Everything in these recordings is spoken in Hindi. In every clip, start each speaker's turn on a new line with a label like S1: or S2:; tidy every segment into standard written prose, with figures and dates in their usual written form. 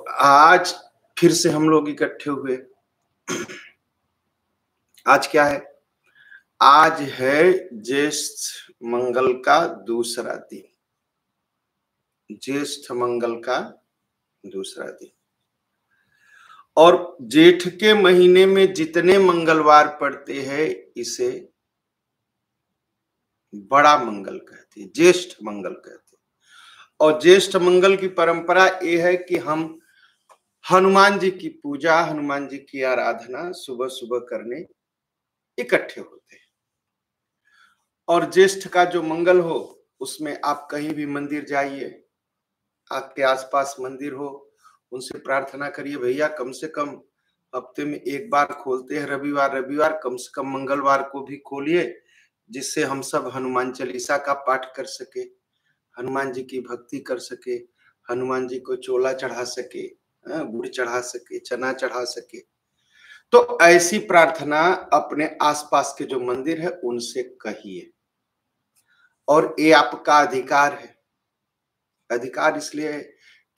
S1: आज फिर से हम लोग इकट्ठे हुए। आज क्या है? आज है ज्येष्ठ मंगल का दूसरा दिन। ज्येष्ठ मंगल का दूसरा दिन। और जेठ के महीने में जितने मंगलवार पड़ते हैं इसे बड़ा मंगल कहते हैं, ज्येष्ठ मंगल कहते हैं। और ज्येष्ठ मंगल की परंपरा ये है कि हम हनुमान जी की पूजा, हनुमान जी की आराधना सुबह सुबह करने इकट्ठे होते हैं। और ज्येष्ठ का जो मंगल हो उसमें आप कहीं भी मंदिर जाइए, आपके आसपास मंदिर हो, उनसे प्रार्थना करिए, भैया कम से कम हफ्ते में एक बार खोलते हैं रविवार, रविवार कम से कम मंगलवार को भी खोलिए, जिससे हम सब हनुमान चालीसा का पाठ कर सके, हनुमान जी की भक्ति कर सके, हनुमान जी को चोला चढ़ा सके, गुड़ चढ़ा सके, चना चढ़ा सके। तो ऐसी प्रार्थना अपने आसपास के जो मंदिर है उनसे कहिए। और ये आपका अधिकार है। अधिकार इसलिए है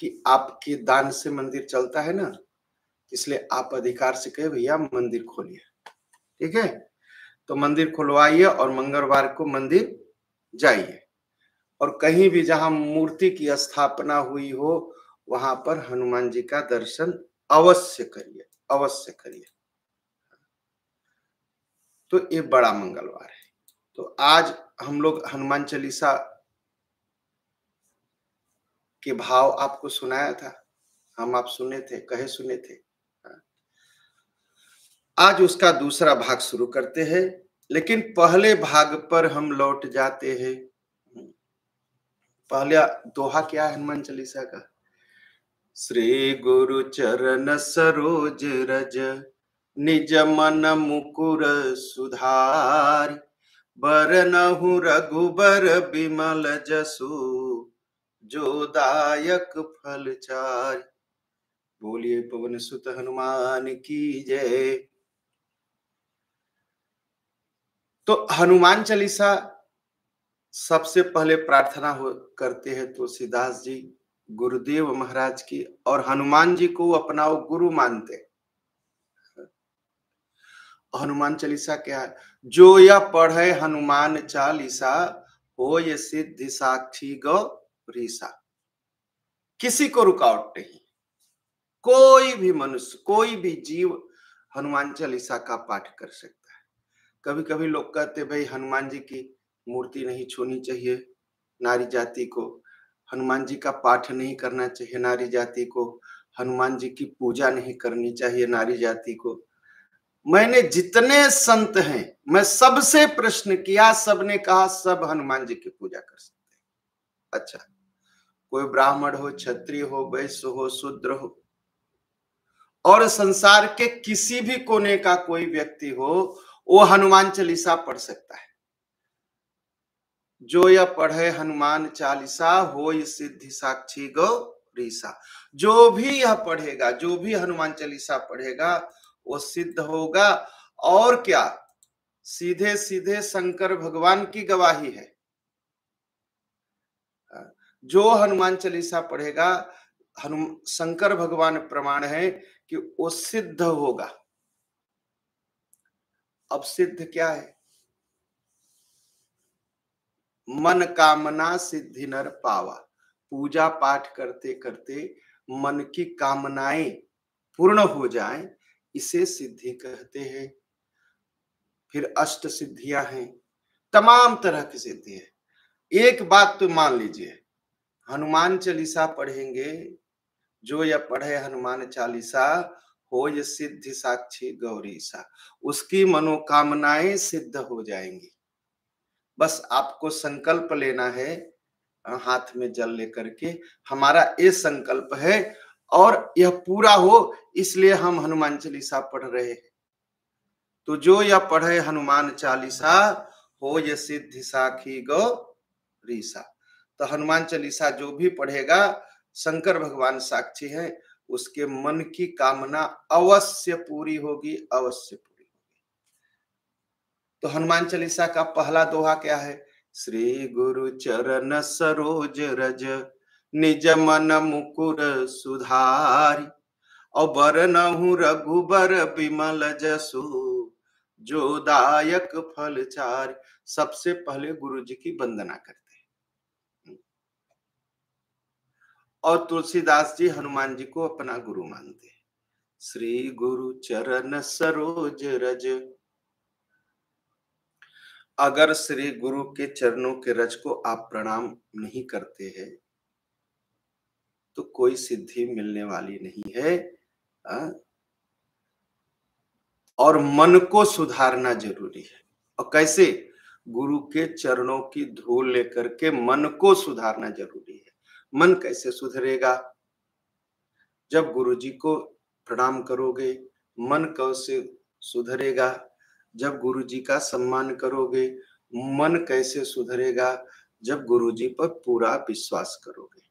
S1: कि आपके दान से मंदिर चलता है ना, इसलिए आप अधिकार से कहे भैया मंदिर खोलिए। ठीक है? तो मंदिर खुलवाइए और मंगलवार को मंदिर जाइए। और कहीं भी जहां मूर्ति की स्थापना हुई हो वहां पर हनुमान जी का दर्शन अवश्य करिए, अवश्य करिए। तो ये बड़ा मंगलवार है। तो आज हम लोग हनुमान चालीसा के भाव आपको सुनाया था, हम आप सुने थे, कहे सुने थे। आज उसका दूसरा भाग शुरू करते हैं, लेकिन पहले भाग पर हम लौट जाते हैं। पहला दोहा क्या है हनुमान चालीसा का? श्री गुरु चरण सरोज रज, निज मन मुकुर सुधारि, बरनहु रघुबर बिमल जसु, जो दायक फल चारि। बोलिए पवन सुत हनुमान की जय। तो हनुमान चालीसा सबसे पहले प्रार्थना करते हैं तुलसीदास जी गुरुदेव महाराज की, और हनुमान जी को अपना गुरु मानते। हनुमान चालीसा क्या है? जो यह पढ़े हनुमान चालीसा, हो ये सिद्धि साक्षी गौरीसा। किसी को रुकावट नहीं, कोई भी मनुष्य, कोई भी जीव हनुमान चालीसा का पाठ कर सकता है। कभी कभी लोग कहते भाई हनुमान जी की मूर्ति नहीं छूनी चाहिए नारी जाति को, हनुमान जी का पाठ नहीं करना चाहिए नारी जाति को, हनुमान जी की पूजा नहीं करनी चाहिए नारी जाति को। मैंने जितने संत हैं मैं सबसे प्रश्न किया, सबने कहा सब हनुमान जी की पूजा कर सकते हैं। अच्छा, कोई ब्राह्मण हो, क्षत्रिय हो, वैश्य हो, शूद्र हो, और संसार के किसी भी कोने का कोई व्यक्ति हो, वो हनुमान चालीसा पढ़ सकता है। जो यह पढ़े हनुमान चालीसा, हो सिद्धि साक्षी गौरीसा। जो भी यह पढ़ेगा, जो भी हनुमान चालीसा पढ़ेगा वो सिद्ध होगा। और क्या, सीधे सीधे शंकर भगवान की गवाही है। जो हनुमान चालीसा पढ़ेगा, शंकर भगवान प्रमाण है कि वो सिद्ध होगा। अब सिद्ध क्या है? मन कामना सिद्धि नर पावा। पूजा पाठ करते करते मन की कामनाएं पूर्ण हो जाएं, इसे सिद्धि कहते हैं। फिर अष्ट सिद्धियां हैं, तमाम तरह की सिद्धि है। एक बात तो मान लीजिए, हनुमान चालीसा पढ़ेंगे, जो यह पढ़े हनुमान चालीसा, हो ये सिद्धि साक्षी गौरीसा, उसकी मनोकामनाएं सिद्ध हो जाएंगी। बस आपको संकल्प लेना है, हाथ में जल लेकर के, हमारा ये संकल्प है और यह पूरा हो, इसलिए हम हनुमान चालीसा पढ़ रहे हैं। तो जो यह पढ़े हनुमान चालीसा, हो ये सिद्धि साखी गौरीसा। तो हनुमान चालीसा जो भी पढ़ेगा, शंकर भगवान साक्षी है, उसके मन की कामना अवश्य पूरी होगी, अवश्य पूरी होगी। तो हनुमान चालीसा का पहला दोहा क्या है? श्री गुरु चरण सरोज रज, निज मन मुकुर सुधारी, और बरनहु रघुबर बिमल जसु, जो दायक फल चारि। सबसे पहले गुरु जी की वंदना करते हैं, और तुलसीदास जी हनुमान जी को अपना गुरु मानते हैं। श्री गुरु चरण सरोज रज, अगर श्री गुरु के चरणों के रज को आप प्रणाम नहीं करते हैं तो कोई सिद्धि मिलने वाली नहीं है। और मन को सुधारना जरूरी है। और कैसे? गुरु के चरणों की धूल लेकर के मन को सुधारना जरूरी है। मन कैसे सुधरेगा? जब गुरु जी को प्रणाम करोगे, मन कैसे सुधरेगा? जब गुरु जी का सम्मान करोगे, मन कैसे सुधरेगा? जब गुरु जी पर पूरा विश्वास करोगे।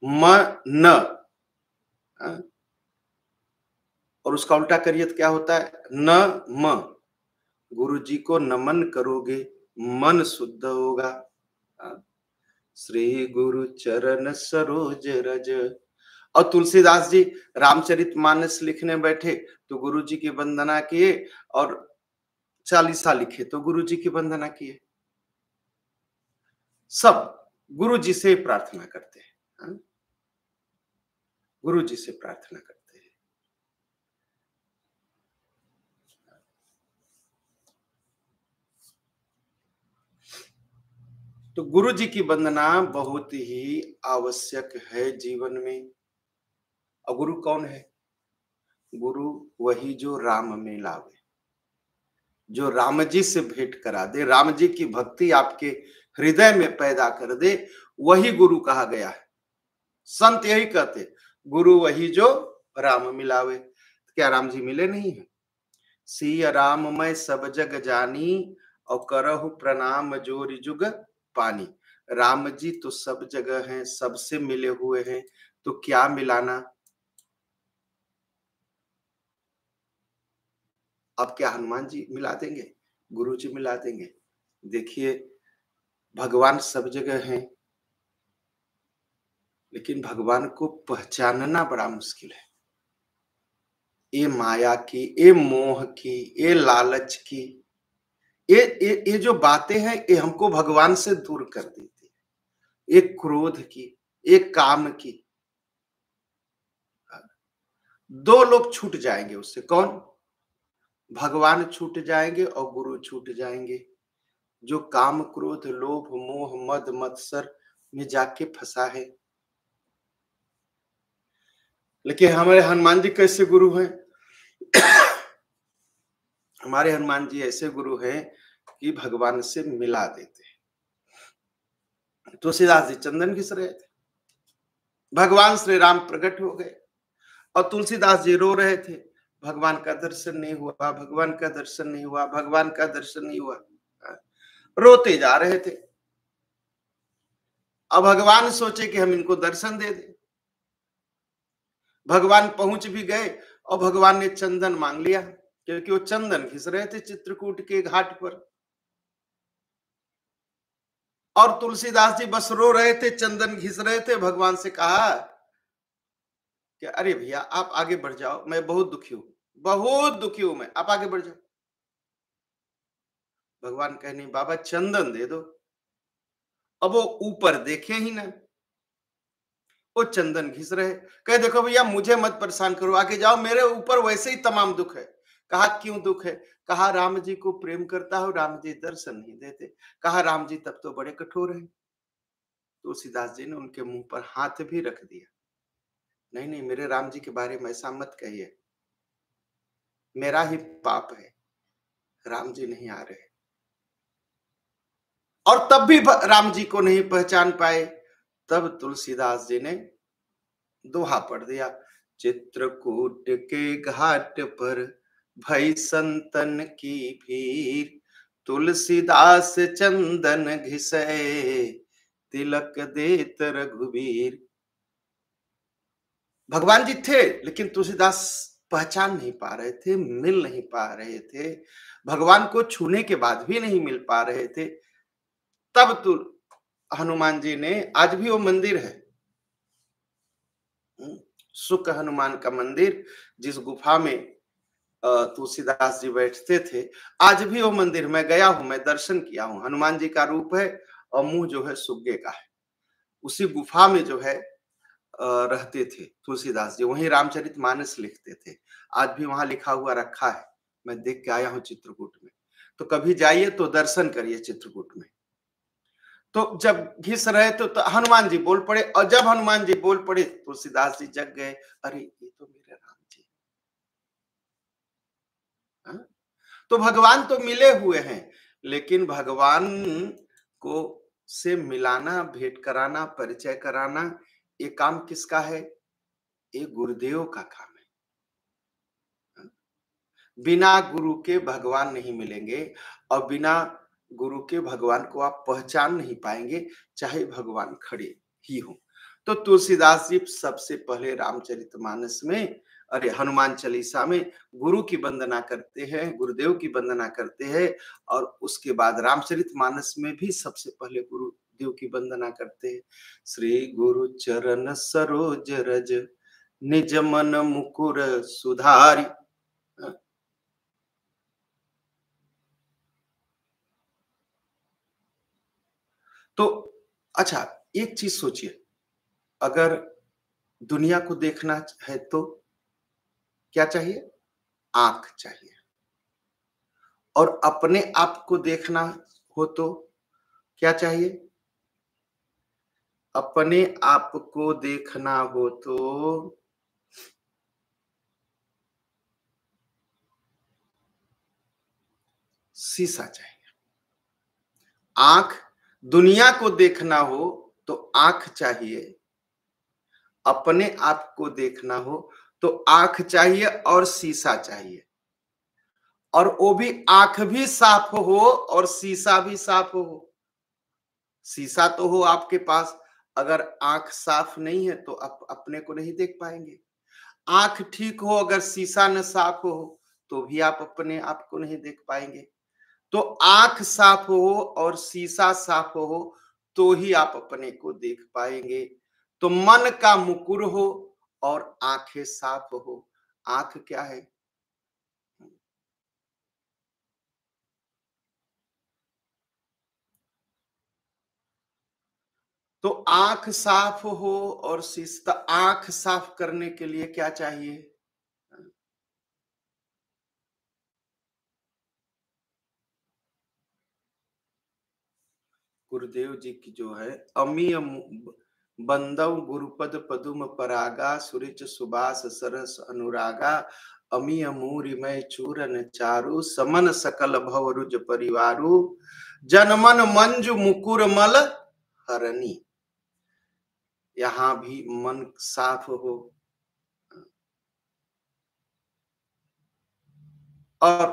S1: मन, और उसका उल्टा करिए तो क्या होता है? न म। गुरु जी को नमन करोगे, मन शुद्ध होगा। श्री गुरु चरण सरोज रज। और तुलसीदास जी रामचरितमानस लिखने बैठे तो गुरु जी की वंदना किए, और चालीसा लिखे तो गुरु जी की वंदना किए। सब गुरु जी से प्रार्थना करते हैं, गुरु जी से प्रार्थना करते हैं। तो गुरु जी की वंदना बहुत ही आवश्यक है जीवन में। और गुरु कौन है? गुरु वही जो राम में लावे, जो राम जी से भेंट करा दे, राम जी की भक्ति आपके हृदय में पैदा कर दे, वही गुरु कहा गया है। संत यही कहते, गुरु वही जो राम मिलावे। क्या राम जी मिले नहीं है? सिया राम मैं सब जग जानी, और करहु प्रणाम जोरि जुग पानी। राम जी तो सब जगह हैं, सबसे मिले हुए हैं, तो क्या मिलाना? अब क्या हनुमान जी मिला देंगे? गुरु जी मिला देंगे? देखिए, भगवान सब जगह हैं, लेकिन भगवान को पहचानना बड़ा मुश्किल है। ये माया की, ये मोह की, ये लालच की, ये जो बातें हैं, ये हमको भगवान से दूर कर देती है। एक क्रोध की, एक काम की। दो लोग छूट जाएंगे उससे। कौन? भगवान छूट जाएंगे और गुरु छूट जाएंगे। जो काम क्रोध लोभ मोह मद मत्सर में जाके फंसा है। लेकिन हमारे हनुमान जी कैसे गुरु हैं? हमारे हनुमान जी ऐसे गुरु हैं कि भगवान से मिला देते हैं। तुलसीदास जी चंदन घिस रहे थे, भगवान श्री राम प्रकट हो गए, और तुलसीदास जी रो रहे थे, भगवान का दर्शन नहीं हुआ, भगवान का दर्शन नहीं हुआ, भगवान का दर्शन नहीं हुआ। रोते जा रहे थे। अब भगवान सोचे कि हम इनको दर्शन दे दें। भगवान पहुंच भी गए, और भगवान ने चंदन मांग लिया, क्योंकि वो चंदन घिस रहे थे चित्रकूट के घाट पर। और तुलसीदास जी बस रो रहे थे, चंदन घिस रहे थे। भगवान से कहा कि अरे भैया आप आगे बढ़ जाओ, मैं बहुत दुखी हूं, बहुत दुखी हूं मैं, आप आगे बढ़ जाओ। भगवान कहने बाबा चंदन दे दो। अब वो ऊपर देखे ही ना, वो चंदन घिस रहे। कहे देखो भैया मुझे मत परेशान करो, आगे जाओ, मेरे ऊपर वैसे ही तमाम दुख है। कहा क्यों दुख है? कहा राम जी को प्रेम करता हूं, राम जी दर्शन नहीं देते। कहा राम जी तब तो बड़े कठोर हैं। तुलसीदास जी ने उनके मुंह पर हाथ भी रख दिया। नहीं नहीं, मेरे राम जी के बारे में ऐसा मत कहिए, मेरा ही पाप है, राम जी नहीं आ रहे। और तब भी राम जी को नहीं पहचान पाए। तब तुलसीदास जी ने दोहा पढ़ दिया, चित्रकूट के घाट पर भई संतन की भीड़, तुलसीदास चंदन घिसे तिलक देत रघुवीर। भगवान जी थे, लेकिन तुलसीदास पहचान नहीं पा रहे थे, मिल नहीं पा रहे थे, भगवान को छूने के बाद भी नहीं मिल पा रहे थे। तब तो हनुमान जी ने, आज भी वो मंदिर है, सुख हनुमान का मंदिर, जिस गुफा में तुलसीदास जी बैठते थे, आज भी वो मंदिर मैं गया हूं, मैं दर्शन किया हूं। हनुमान जी का रूप है और मुंह जो है सुग्गे का है। उसी गुफा में जो है रहते थे तुलसीदास जी, वहीं रामचरितमानस लिखते थे। आज भी वहां लिखा हुआ रखा है, मैं देख के आया हूं चित्रकूट में। तो कभी जाइए तो दर्शन करिए चित्रकूट में। तो जब घिस रहे तो हनुमान जी बोल पड़े, और जब हनुमान जी बोल पड़े तुलसीदास जी जग गए, अरे ये तो मेरे राम जी। हाँ? तो भगवान तो मिले हुए हैं, लेकिन भगवान को से मिलाना, भेंट कराना, परिचय कराना, ये काम किसका है? ये गुरुदेव का काम है। बिना गुरु के भगवान नहीं मिलेंगे, और बिना गुरु के भगवान को आप पहचान नहीं पाएंगे, चाहे भगवान खड़े ही हो। तो तुलसीदास जी सबसे पहले रामचरितमानस में, अरे हनुमान चालीसा में गुरु की वंदना करते हैं, गुरुदेव की वंदना करते हैं, और उसके बाद रामचरितमानस में भी सबसे पहले गुरुदेव की वंदना करते हैं। श्री गुरु चरण सरोज रज निज मन मुकुर सुधारी। तो अच्छा, एक चीज सोचिए, अगर दुनिया को देखना है तो क्या चाहिए? आंख चाहिए। और अपने आप को देखना हो तो क्या चाहिए? अपने आप को देखना हो तो शीशा चाहिए। आंख, दुनिया को देखना हो तो आंख चाहिए, अपने आप को देखना हो तो आंख चाहिए और शीशा चाहिए। और वो भी आंख भी साफ हो और शीशा भी साफ हो। शीशा तो हो आपके पास, अगर आंख साफ नहीं है तो आप अपने को नहीं देख पाएंगे। आंख ठीक हो, अगर शीशा न साफ हो तो भी आप अपने आप को नहीं देख पाएंगे। तो आंख साफ हो और शीशा साफ हो तो ही आप अपने को देख पाएंगे। तो मन का मुकुर हो और आंखें साफ हो। आंख क्या है? तो आंख साफ हो और शीशा, आंख साफ करने के लिए क्या चाहिए? गुरुदेव जी की जो है, अमीय बंदव गुरुपद पदुम परागा सुरिच सुबास सरस अनुरागा, अमीय मूरिमय चूरन चारु समन सकल भव रुज परिवारु, जनमन मंजु मुकुर मल हरणी। यहाँ भी मन साफ हो। और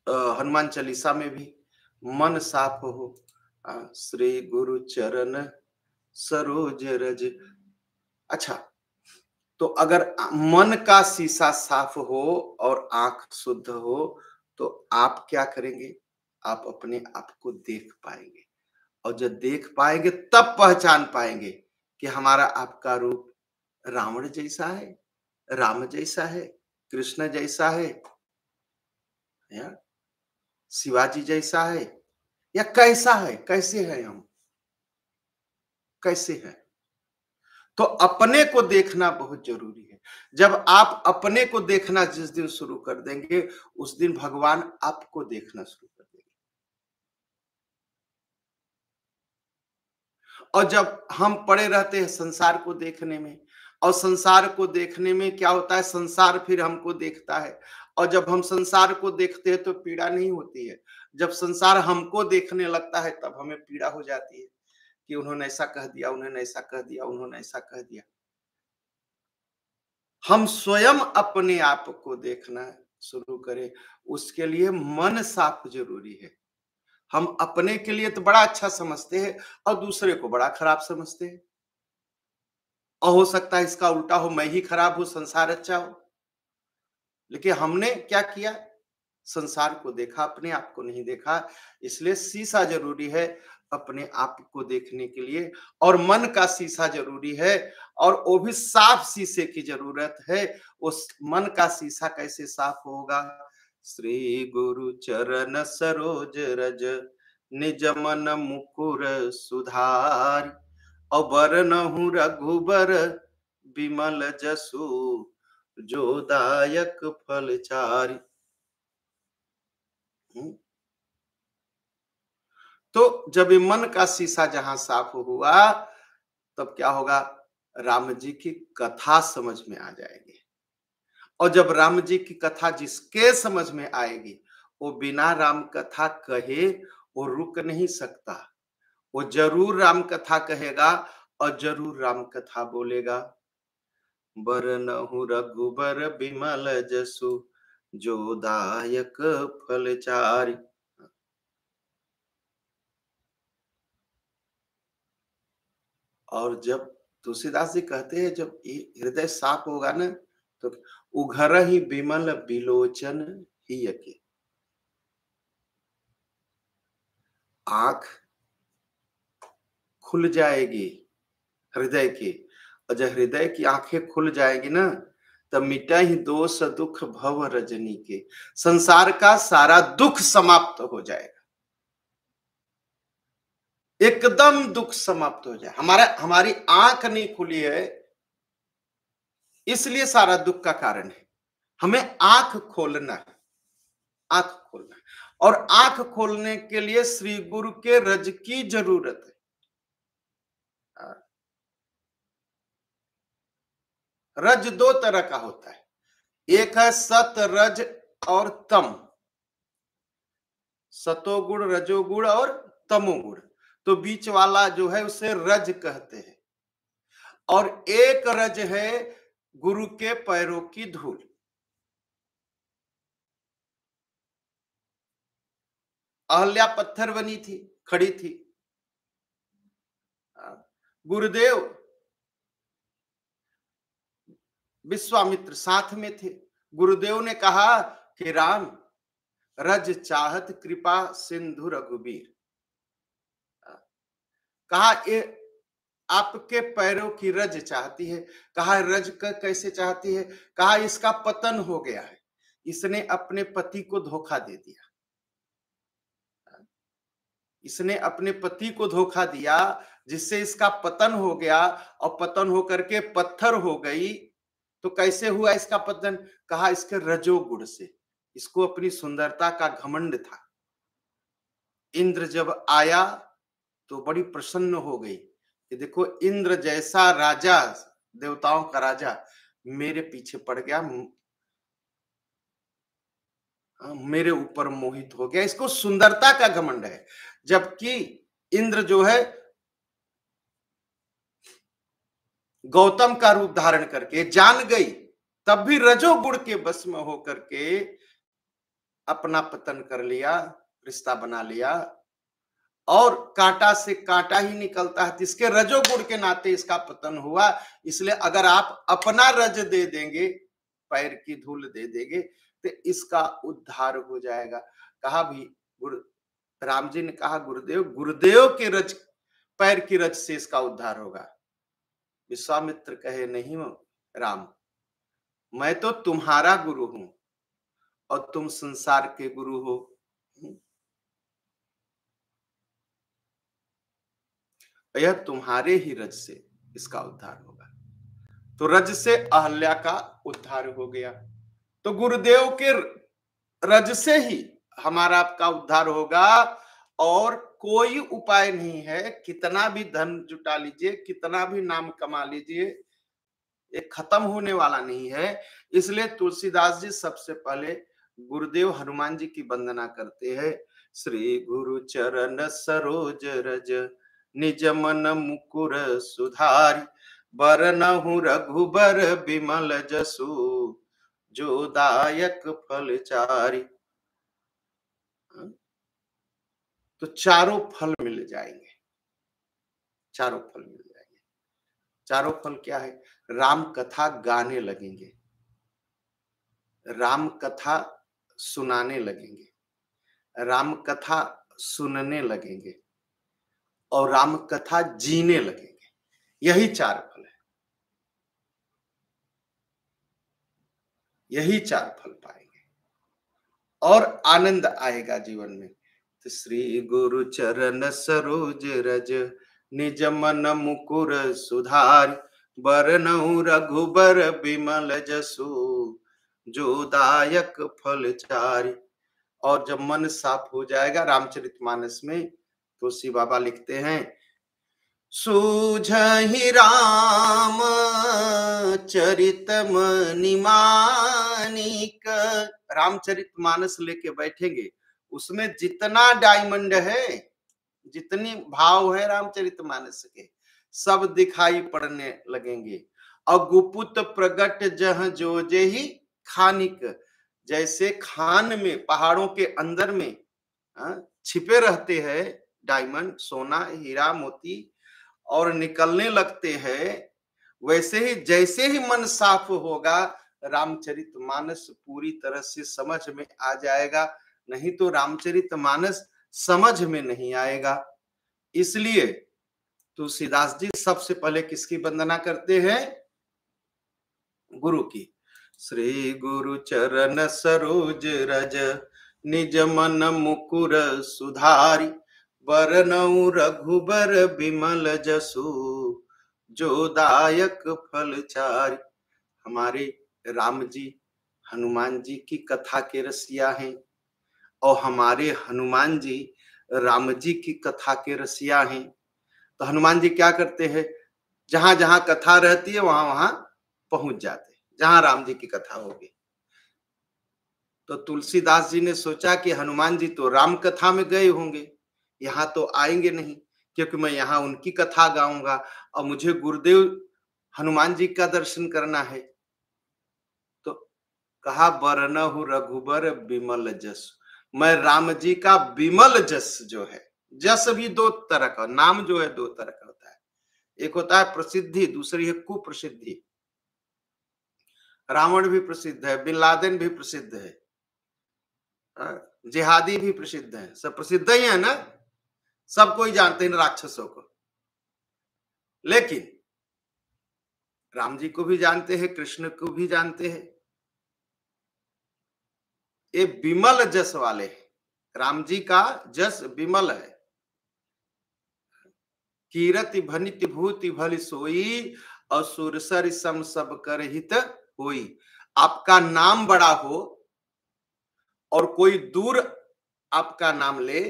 S1: हनुमान चालीसा में भी मन साफ हो। श्री गुरु चरण सरोज रज। अच्छा, तो अगर मन का शीशा साफ हो और आंख शुद्ध हो तो आप क्या करेंगे? आप अपने आप को देख पाएंगे, और जब देख पाएंगे तब पहचान पाएंगे कि हमारा आपका रूप रावण जैसा है, राम जैसा है, कृष्ण जैसा है, या शिवाजी जैसा है, या कैसा है, कैसे है हम, कैसे है। तो अपने को देखना बहुत जरूरी है। जब आप अपने को देखना जिस दिन शुरू कर देंगे, उस दिन भगवान आपको देखना शुरू कर देंगे। और जब हम पड़े रहते हैं संसार को देखने में, और संसार को देखने में क्या होता है, संसार फिर हमको देखता है। और जब हम संसार को देखते हैं तो पीड़ा नहीं होती है, जब संसार हमको देखने लगता है तब हमें पीड़ा हो जाती है कि उन्होंने ऐसा कह दिया, उन्होंने ऐसा कह दिया, उन्होंने ऐसा कह दिया। हम स्वयं अपने आप को देखना शुरू करें, उसके लिए मन साफ जरूरी है। हम अपने के लिए तो बड़ा अच्छा समझते हैं और दूसरे को बड़ा खराब समझते हैं, और हो सकता है इसका उल्टा हो, मैं ही खराब हूं, संसार अच्छा हो। लेकिन हमने क्या किया? संसार को देखा, अपने आप को नहीं देखा। इसलिए शीशा जरूरी है। अपने आप को देखने के लिए, और मन का शीशा जरूरी है, और वो भी साफ शीशे की जरूरत है। उस मन का शीशा कैसे साफ होगा? श्री गुरु चरण सरोज रज निज मन मुकुर सुधार, और बरनहु रघुबर बिमल जसु जो दायक फल चारि। तो जब ये मन का शीशा जहां साफ हुआ, तब क्या होगा? राम जी की कथा समझ में आ जाएगी। और जब राम जी की कथा जिसके समझ में आएगी, वो बिना राम कथा कहे वो रुक नहीं सकता। वो जरूर राम कथा कहेगा और जरूर राम कथा बोलेगा। बरनहु रघुबर बिमल जसु जो दायक फल चारि। और जब तुलसीदास जी कहते हैं, जब ये हृदय साफ होगा ना, तो उघर ही बिमल बिलोचन ही यके। आंख खुल जाएगी हृदय की, और जब हृदय की आंखें खुल जाएगी ना, तब मिटा ही दोष दुख भव रजनी के। संसार का सारा दुख समाप्त हो जाएगा, एकदम दुख समाप्त हो जाए। हमारी आंख नहीं खुली है, इसलिए सारा दुख का कारण है। हमें आंख खोलना है, आंख खोलना है। और आंख खोलने के लिए श्री गुरु के रज की जरूरत है। रज दो तरह का होता है, एक है सत रज और तम। सतोगुण, रजोगुण और तमोगुण। तो बीच वाला जो है उसे रज कहते हैं। और एक रज है गुरु के पैरों की धूल। अहल्या पत्थर बनी थी, खड़ी थी। गुरुदेव विश्वामित्र साथ में थे। गुरुदेव ने कहा कि राम, रज चाहत कृपा सिंधु रघुबीर। कहा ये आपके पैरों की रज चाहती है। कहा रज का कैसे चाहती है? कहा इसका पतन हो गया है, इसने अपने पति को धोखा दे दिया। इसने अपने पति को धोखा दिया, जिससे इसका पतन हो गया, और पतन होकर के पत्थर हो गई। तो कैसे हुआ इसका पतन? कहा इसके रजोगुण से। इसको अपनी सुंदरता का घमंड था। इंद्र जब आया तो बड़ी प्रसन्न हो गई कि देखो, इंद्र जैसा राजा, देवताओं का राजा मेरे पीछे पड़ गया, मेरे ऊपर मोहित हो गया। इसको सुंदरता का घमंड है। जबकि इंद्र जो है गौतम का रूप धारण करके जान गई, तब भी रजोगुण के बस में होकर के अपना पतन कर लिया, रिश्ता बना लिया। और कांटा से कांटा ही निकलता है, इसके रजोगुण के नाते इसका पतन हुआ। इसलिए अगर आप अपना रज दे देंगे, पैर की धूल दे देंगे, तो इसका उद्धार हो जाएगा। कहा भी गुरु राम जी ने कहा, गुरुदेव, गुरुदेव के रज, पैर की रज से इसका उद्धार होगा। विश्वामित्र कहे, नहीं राम, मैं तो तुम्हारा गुरु हूं और तुम संसार के गुरु हो। यह तुम्हारे ही रज से इसका उद्धार होगा। तो रज से अहल्या का उद्धार हो गया। तो गुरुदेव के रज से ही हमारा आपका उद्धार होगा। और कोई उपाय नहीं है, कितना भी धन जुटा लीजिए, कितना भी नाम कमा लीजिए, ये खत्म होने वाला नहीं है। इसलिए तुलसीदास जी सबसे पहले गुरुदेव हनुमान जी की वंदना करते हैं। श्री गुरु चरण सरोज रज निज मन मुकुर सुधारी, बरनहु रघुबर बिमल जसु जो दायक फल चारि। तो चारों फल मिल जाएंगे, चारों फल मिल जाएंगे। चारों फल क्या है? राम कथा गाने लगेंगे, राम कथा सुनाने लगेंगे, राम कथा सुनने लगेंगे, और राम कथा जीने लगेंगे। यही 4 फल है, यही 4 फल पाएंगे और आनंद आएगा जीवन में। तो श्री गुरु चरण सरोज रज निज मन मुकुर सुधार, बरनउँ रघुबर बिमल जसु जो दायक फल चारि। और जब मन साफ हो जाएगा, रामचरितमानस में तुलसी बाबा लिखते हैं, सूझहि राम चरित मनि मानिक। रामचरितमानस लेके बैठेंगे, उसमें जितना डायमंड है, जितनी भाव है रामचरितमानस के, सब दिखाई पड़ने लगेंगे। और गुपुत प्रगट जह जो जेहि खानिक, जैसे खान में, पहाड़ों के अंदर में छिपे रहते हैं डायमंड, सोना, हीरा, मोती, और निकलने लगते हैं, वैसे ही जैसे ही मन साफ होगा, रामचरितमानस पूरी तरह से समझ में आ जाएगा। नहीं तो रामचरितमानस समझ में नहीं आएगा। इसलिए तुलसीदास जी सबसे पहले किसकी वंदना करते हैं? गुरु की। श्री गुरु चरण सरोज रज निज मन मुकुर सुधारी, बरनउँ रघुबर बिमल जसु जो दायक फल चारि। हमारे राम जी हनुमान जी की कथा के रसिया हैं, और हमारे हनुमान जी राम जी की कथा के रसिया हैं। तो हनुमान जी क्या करते हैं? जहां जहां कथा रहती है वहां वहां पहुंच जाते हैं, जहां राम जी की कथा होगी। तो तुलसीदास जी ने सोचा कि हनुमान जी तो राम कथा में गए होंगे, यहाँ तो आएंगे नहीं, क्योंकि मैं यहाँ उनकी कथा गाऊंगा और मुझे गुरुदेव हनुमान जी का दर्शन करना है। तो कहा, बरनहु रघुबर बिमल जस, मैं राम जी का बिमल जस जो है, जस भी 2 तरह का, नाम जो है 2 तरह का होता है। एक होता है प्रसिद्धि, दूसरी है कुप्रसिद्धि। रावण भी प्रसिद्ध है, बिन लादेन भी प्रसिद्ध है, जिहादी भी प्रसिद्ध है, सब प्रसिद्ध ही है ना, सब कोई जानते हैं राक्षसों को। लेकिन राम जी को भी जानते हैं, कृष्ण को भी जानते हैं। ये विमल जस वाले हैं, राम जी का जस विमल है। कीरति भनित भूति भली सोई, और सुरसर सम सब कर हित होई। आपका नाम बड़ा हो और कोई दूर आपका नाम ले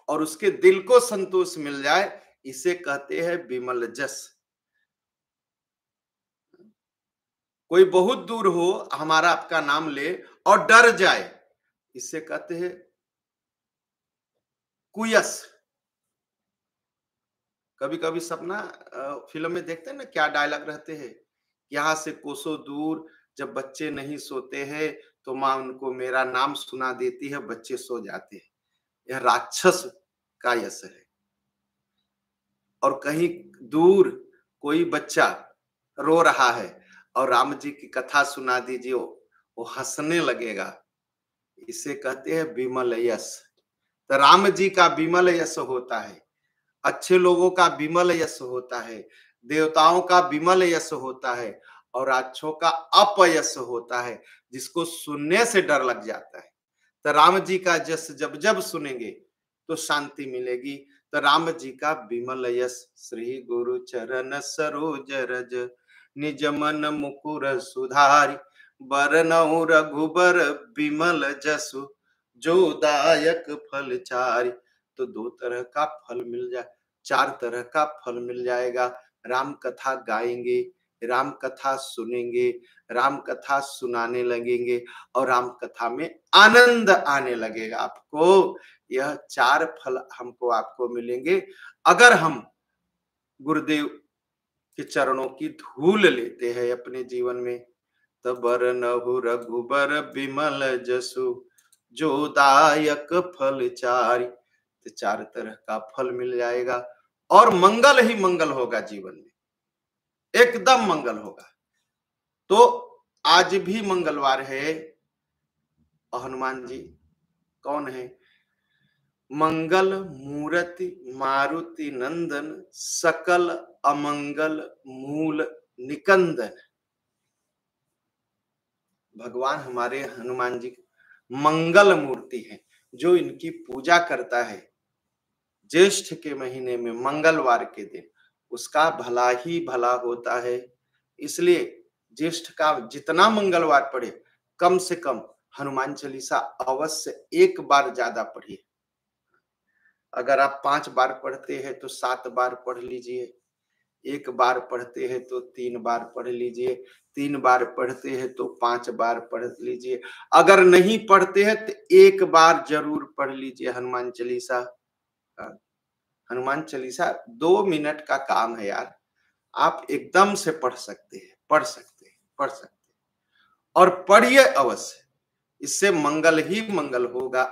S1: और उसके दिल को संतोष मिल जाए, इसे कहते हैं विमल जस। कोई बहुत दूर हो, हमारा आपका नाम ले और डर जाए, इसे कहते हैं कुयस। कभी कभी सपना फिल्म में देखते हैं ना, क्या डायलॉग रहते हैं, यहाँ से कोसों दूर जब बच्चे नहीं सोते हैं तो माँ उनको मेरा नाम सुना देती है, बच्चे सो जाते हैं। यह राक्षस का यश है। और कहीं दूर कोई बच्चा रो रहा है और राम जी की कथा सुना दीजिए, वो हंसने लगेगा, इसे कहते हैं विमल यश। तो राम जी का विमल यश होता है, अच्छे लोगों का विमल यश होता है, देवताओं का विमल यश होता है, और राक्षसों का अपयश होता है, जिसको सुनने से डर लग जाता है। तो राम जी का जस जब जब सुनेंगे तो शांति मिलेगी। तो राम जी का विमल यश, श्री गुरु चरण सरोज रज निज मन मुकुर सुधारी, बरनउँ रघुबर बिमल जसु जो दायक फल चारि। तो 2 तरह का फल मिल जाए, 4 तरह का फल मिल जाएगा। राम कथा गाएंगे, राम कथा सुनेंगे, राम कथा सुनाने लगेंगे और राम कथा में आनंद आने लगेगा आपको। यह 4 फल हमको आपको मिलेंगे अगर हम गुरुदेव के चरणों की धूल लेते हैं अपने जीवन में। तब बरनहु रघुबर बिमल जसु जो दायक फल चारि। तो 4 तरह का फल मिल जाएगा और मंगल ही मंगल होगा जीवन में, एकदम मंगल होगा। तो आज भी मंगलवार है और हनुमान जी कौन है? मंगल मूर्ति मारुति नंदन सकल अमंगल मूल निकंदन। भगवान हमारे हनुमान जी मंगल मूर्ति हैं। जो इनकी पूजा करता है ज्येष्ठ के महीने में मंगलवार के दिन, उसका भला ही भला होता है। इसलिए ज्येष्ठ का जितना मंगलवार पढ़े, कम से कम हनुमान चालीसा अवश्य एक बार ज्यादा पढ़िए। अगर आप 5 बार पढ़ते हैं तो 7 बार पढ़ लीजिए, 1 बार पढ़ते हैं तो 3 बार पढ़ लीजिए, 3 बार पढ़ते हैं तो 5 बार पढ़ लीजिए। अगर नहीं पढ़ते हैं तो 1 बार जरूर पढ़ लीजिए हनुमान चालीसा। हनुमान चालीसा 2 मिनट का काम है यार, आप एकदम से पढ़ सकते हैं, पढ़ सकते हैं, पढ़ सकते हैं, और पढ़िए अवश्य। इससे मंगल ही मंगल होगा,